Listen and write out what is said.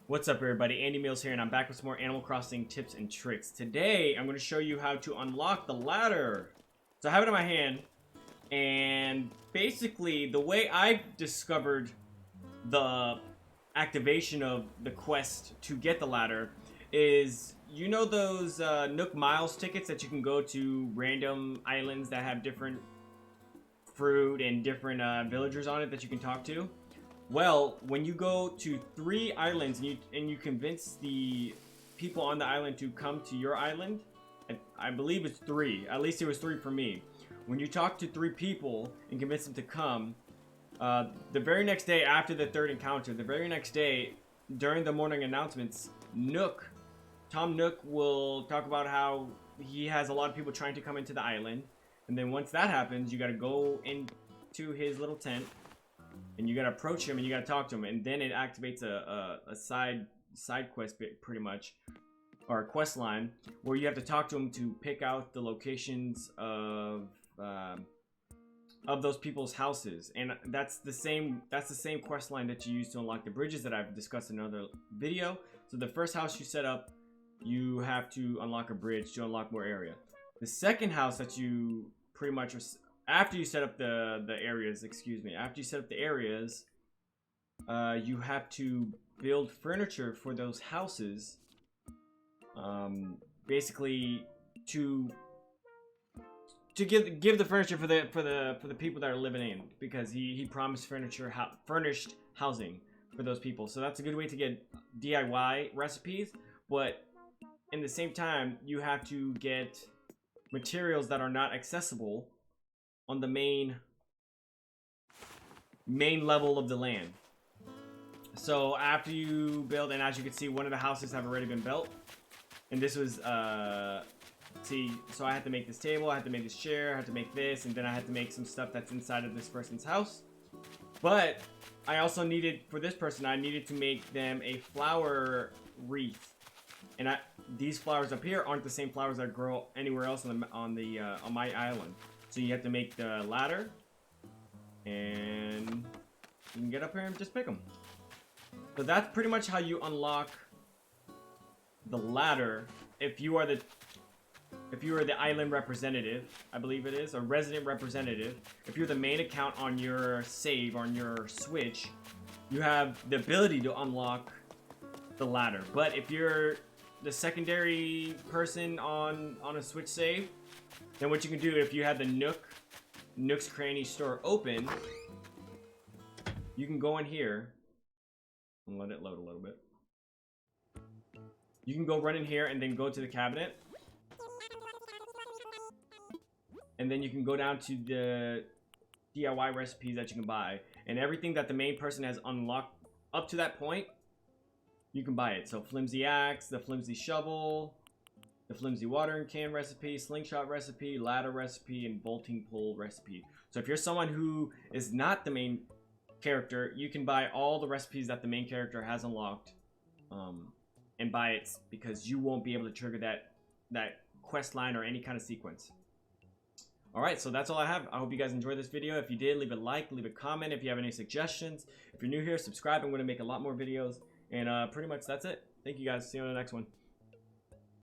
What's up everybody, Andy Mills here, and I'm back with some more Animal Crossing tips and tricks. Today, I'm going to show you how to unlock the ladder. So I have it in my hand, and basically, the way I've discovered the activation of the quest to get the ladder is, you know those Nook Miles tickets that you can go to random islands that have different fruit and different villagers on it that you can talk to? Well, when you go to 3 islands and you convince the people on the island to come to your island, I believe it's 3. At least it was 3 for me. When you talk to 3 people and convince them to come, the very next day after the 3rd encounter, the very next day during the morning announcements, Tom Nook will talk about how he has a lot of people trying to come into the island, and then once that happens, you got to go into his little tent. And you gotta approach him and you gotta talk to him, and then it activates a side quest bit, pretty much, or a quest line where you have to talk to him to pick out the locations of those people's houses. And that's the same quest line that you use to unlock the bridges that I've discussed in another video. So the first house you set up, you have to unlock a bridge to unlock more area. The second house that you pretty much after you set up the areas, you have to build furniture for those houses, basically to give the furniture for the people that are living in, because he promised furnished housing for those people. So that's a good way to get DIY recipes, but in the same time you have to get materials that are not accessible on the main level of the land. So after you build, and as you can see, one of the houses have already been built, and this was see, so I had to make this table, I had to make this chair, I had to make this, and then I had to make some stuff that's inside of this person's house. But I also needed, for this person, I needed to make them a flower wreath, and these flowers up here aren't the same flowers that grow anywhere else on my island. So you have to make the ladder, and you can get up here and just pick them. So that's pretty much how you unlock the ladder if you are the island representative, I believe it is, or resident representative. If you're the main account on your save, on your Switch, you have the ability to unlock the ladder. But if you're the secondary person on a Switch save, then what you can do, if you have the Nook's Cranny store open, you can go in here and let it load a little bit. You can go run in here and then go to the cabinet, and then you can go down to the DIY recipes that you can buy, and everything that the main person has unlocked up to that point, you can buy it. So flimsy axe, the flimsy shovel, the flimsy watering can recipe, slingshot recipe, ladder recipe, and bolting pole recipe. So if you're someone who is not the main character, you can buy all the recipes that the main character has unlocked, and buy it, because you won't be able to trigger that quest line or any kind of sequence. Alright, so that's all I have. I hope you guys enjoyed this video. If you did, leave a like, leave a comment. If you have any suggestions, if you're new here, subscribe. I'm going to make a lot more videos, and pretty much that's it. Thank you guys. See you on the next one.